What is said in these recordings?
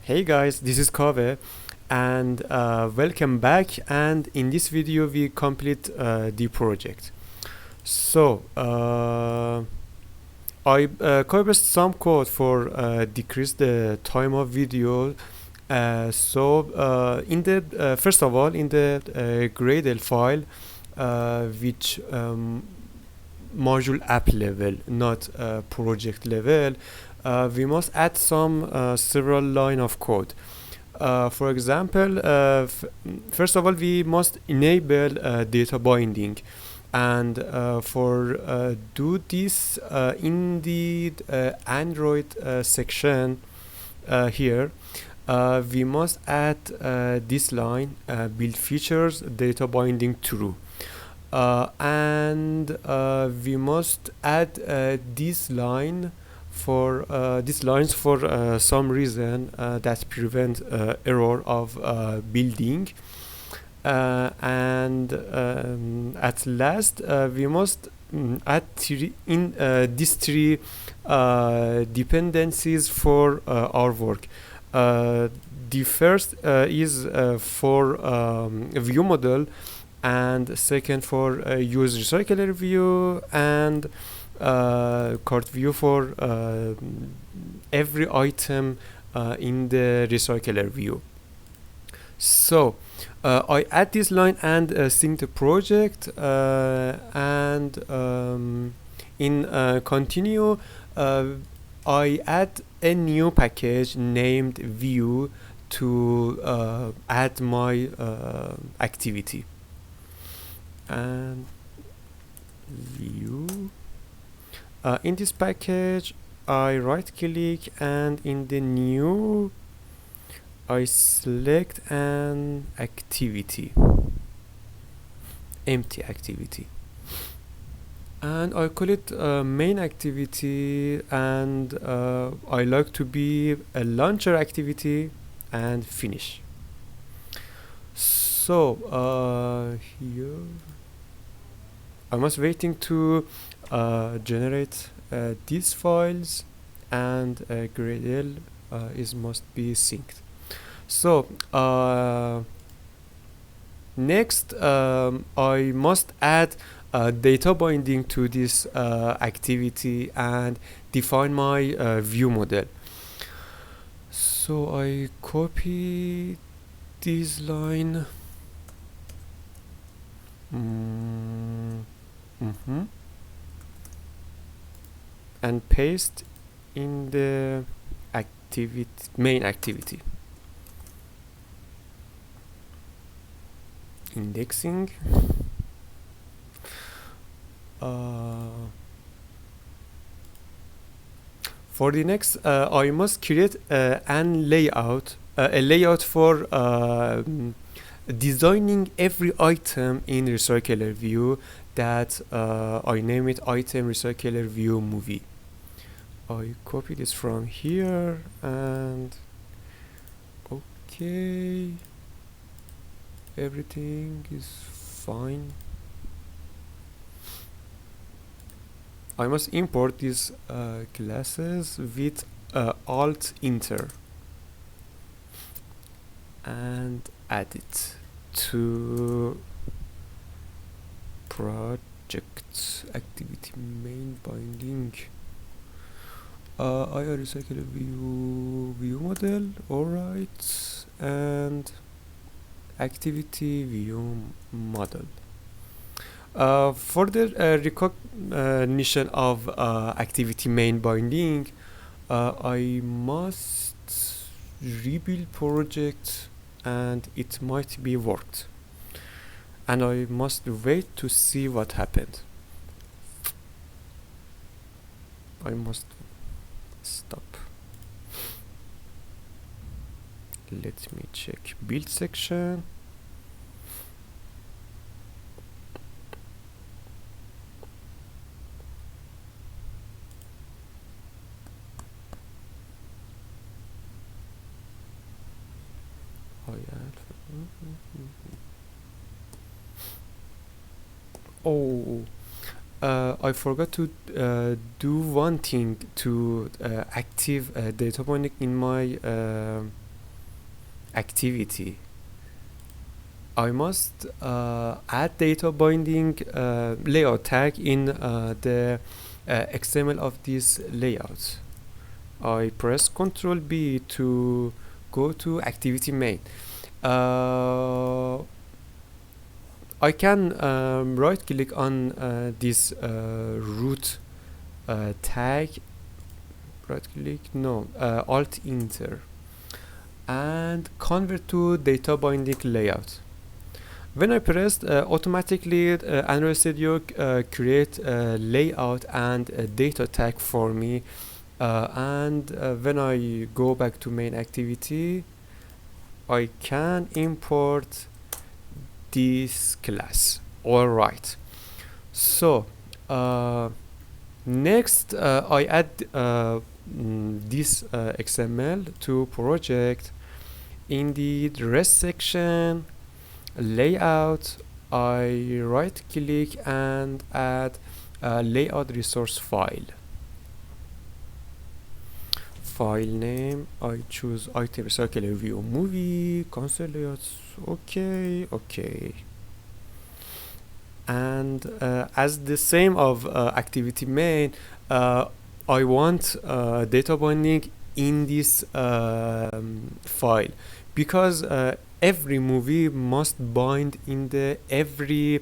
Hey guys, this is Kave and welcome back, and in this video we complete the project. So I covered some code for decrease the time of video. In the first of all, in the Gradle file, which module app level, not project level, we must add some several line of code. For example, first of all, we must enable data binding, and for do this in the Android section here, we must add this line, build features data binding true. We must add this line for these lines for some reason that prevent error of building, at last we must add these three dependencies for our work. The first is for view model, and second for use RecyclerView, and cart view for every item in the RecyclerView. So I add this line and sync the project, in continue I add a new package named view to add my activity, and view. In this package, I right click, and in the new I select an activity, empty activity, and I call it main activity, and I like to be a launcher activity, and finish. So here I was waiting to generate these files, and Gradle must be synced. So next I must add data binding to this activity and define my view model. So I copy this line. And paste in the main activity. Indexing. For the next, I must create a layout for designing every item in RecyclerView that I name it item RecyclerView movie. I copy this from here, and okay, everything is fine. I must import these classes with alt enter and add it to project activity main binding. I recycle view model, alright, and activity view model. For the recognition of activity main binding, I must rebuild project, and it might be worked, and I must wait to see what happened. I must stop. Let me check build section. I forgot to do one thing to active data binding in my activity, I must add data binding layout tag in the XML of this layout. I press Ctrl B to go to activity main. I can right click on this root tag, right click, no, alt enter, and convert to data binding layout. When I pressed, automatically Android Studio create a layout and a data tag for me, and when I go back to main activity, I can import this class. Alright, so next I add this XML to project. In the rest section, layout, I right click and add a layout resource file. File name, I choose item RecyclerView movie, console layouts, okay. And as the same of activity main, I want data binding in this file, because every movie must bind in the every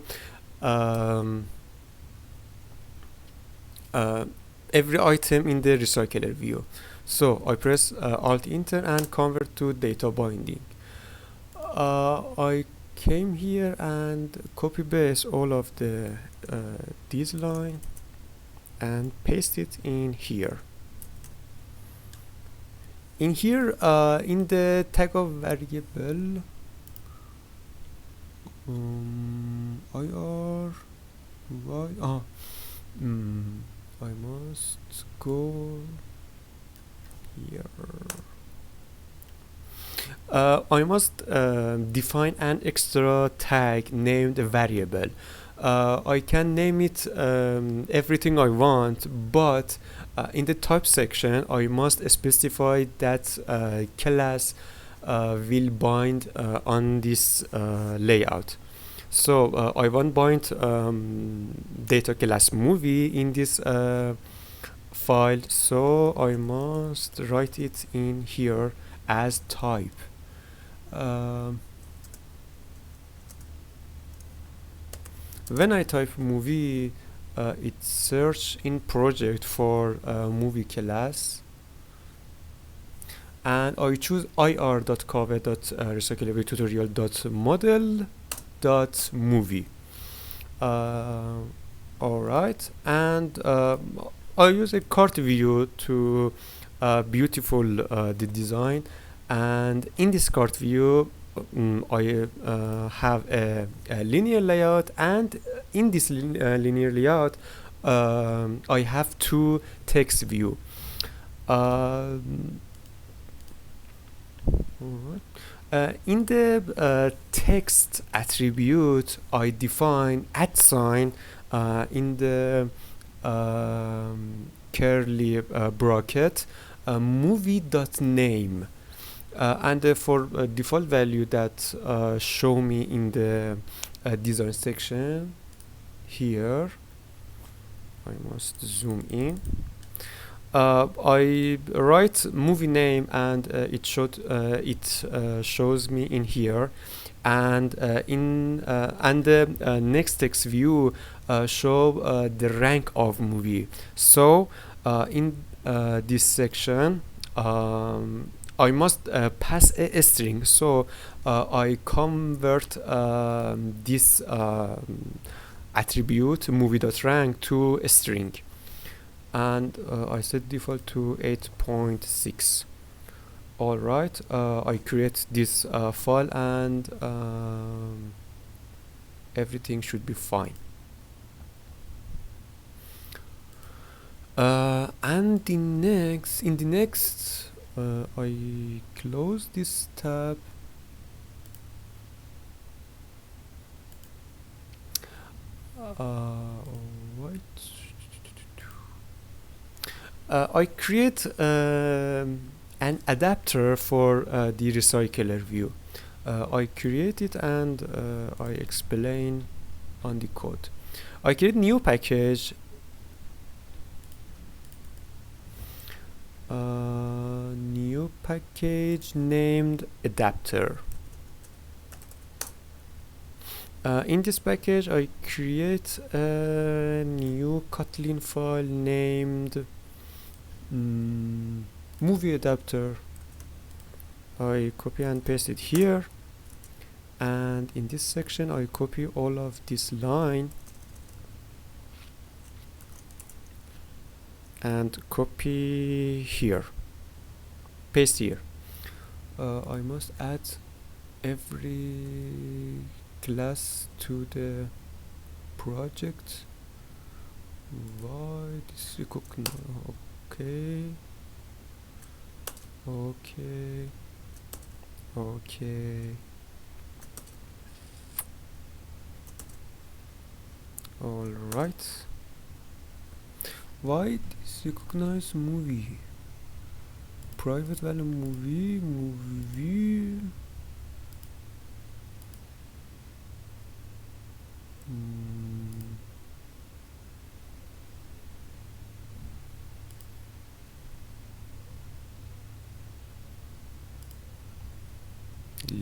item in the RecyclerView. So I press alt enter and convert to data binding. I came here and copy paste all of the this line and paste it in here. In here, in the tag of variable, I must go here. I must define an extra tag named variable. I can name it everything I want, but in the type section I must specify that class will bind on this layout. So I want bind data class movie in this file, so I must write it in here as type. When I type movie, it search in project for movie class, and I choose ir.kave.recyclerviewtutorial.model.movie. Alright, and I use a cart view to beautiful the design, and in this cart view I have a linear layout, and in this linear layout I have two text view. In the text attribute, I define @ in the curly bracket movie.name, and for default value that show me in the design section here, I must zoom in. I write movie name, and it shows me in here, and and the next text view show the rank of movie. So in this section I must pass a string, so I convert this attribute movie.rank to a string, and I set default to 8.6. Alright, I create this file, and everything should be fine. And in the next I close this tab. Alright. I create an adapter for the RecyclerView. I create it and I explain on the code. I create new package, named adapter. In this package I create a new Kotlin file named movie adapter. I copy and paste it here, and in this section I copy all of this line and copy here, paste here. I must add every class to the project. Why this okay, all right. Why this recognize movie private value movie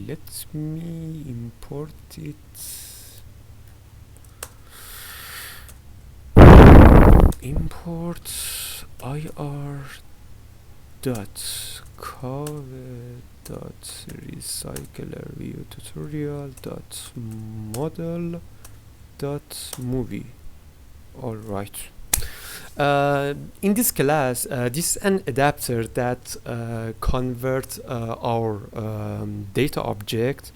let me import it. Import ir dot cover dot recyclerview tutorial dot model dot movie. All right. In this class, this is an adapter that converts our data object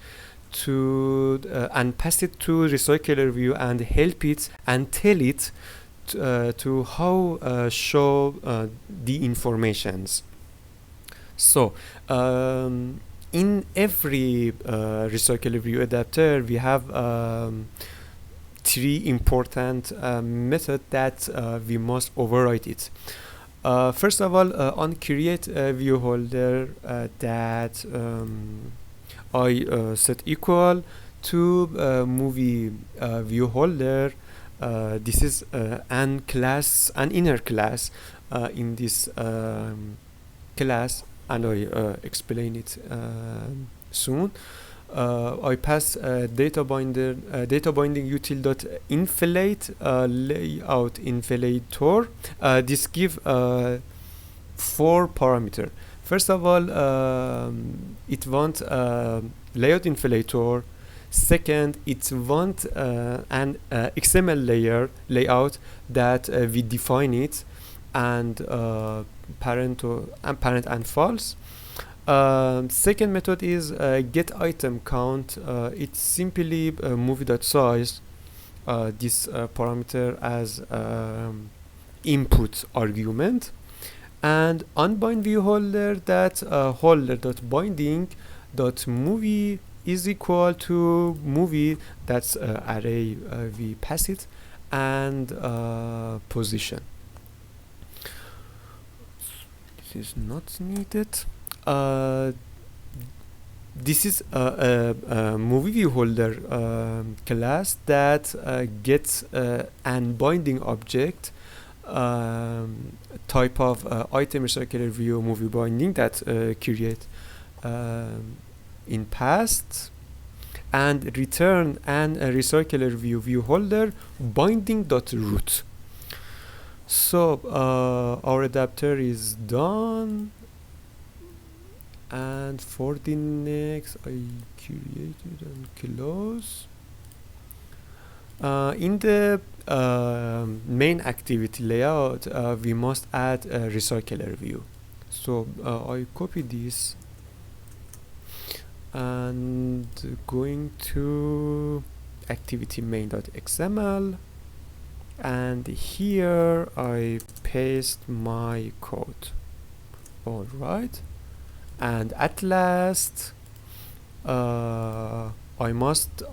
to and pass it to RecyclerView and help it and tell it to how show the informations. So in every RecyclerView adapter we have three important methods that we must override it. First of all, on create a view holder that I set equal to movie view holder. This is an inner class in this class, and I explain it soon. I pass data binding util dot inflate layout inflator. This give 4 parameter. First of all, it want layout inflator. Second, it want an XML layout that we define it, and parent and false. Second method is get item count. It's simply movie.size, this parameter as input argument, and unbind view holder that holder.binding.movie is equal to movie, that's array we pass it, and position. This is not needed. This is a movie view holder class that gets an binding object type of item RecyclerView movie binding that create in past, and return an RecyclerView view holder binding.root. So our adapter is done, and for the next I created and close. In the main activity layout we must add a RecyclerView. So I copy this and going to activity main.xml, and here I paste my code. All right, and at last I must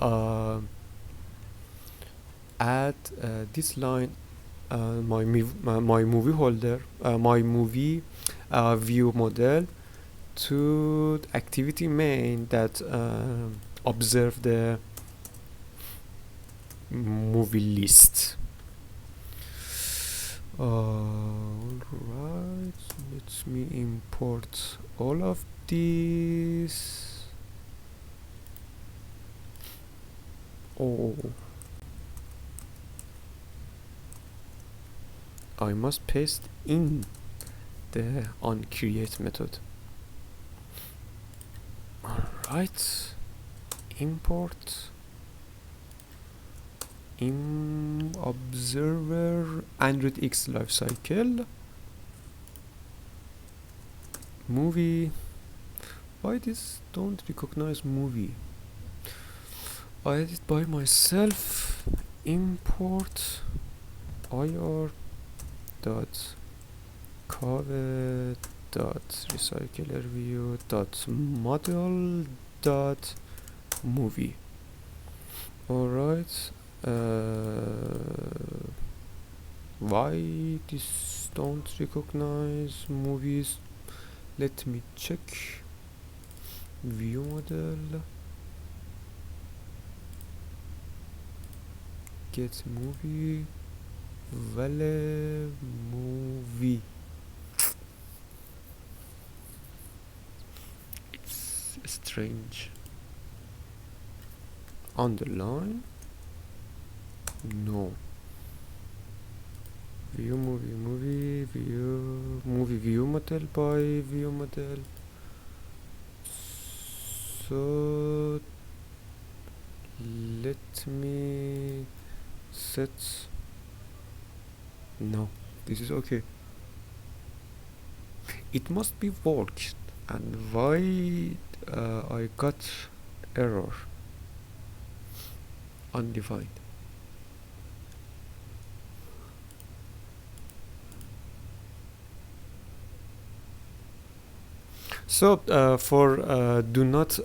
add this line, my movie holder, my movie view model to activity main that observe the movie list. Alright, let me import all of these. Oh, I must paste in the onCreate method. Alright, import observer Android X lifecycle movie. Why this don't recognize movie? I did it by myself. Import ir dot code dot RecyclerView dot model dot movie. Alright, why this don't recognize movies? Let me check. View model, get movie, vale movie. It's strange. Underline, no. View movie view model by view model. So let me set. No, this is okay. It must be worked. And why I got error? Undefined. So for do not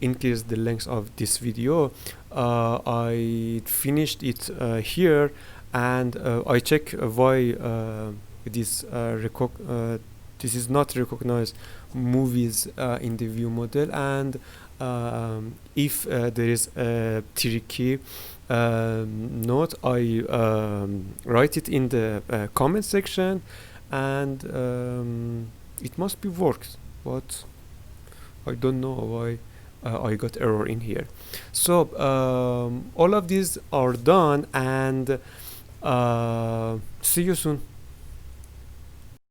increase the length of this video, I finished it here, and I check why this this is not recognized movies in the view model, and if there is a tricky note, I write it in the comment section, and it must be worked, but I don't know why I got error in here. So all of these are done, and see you soon.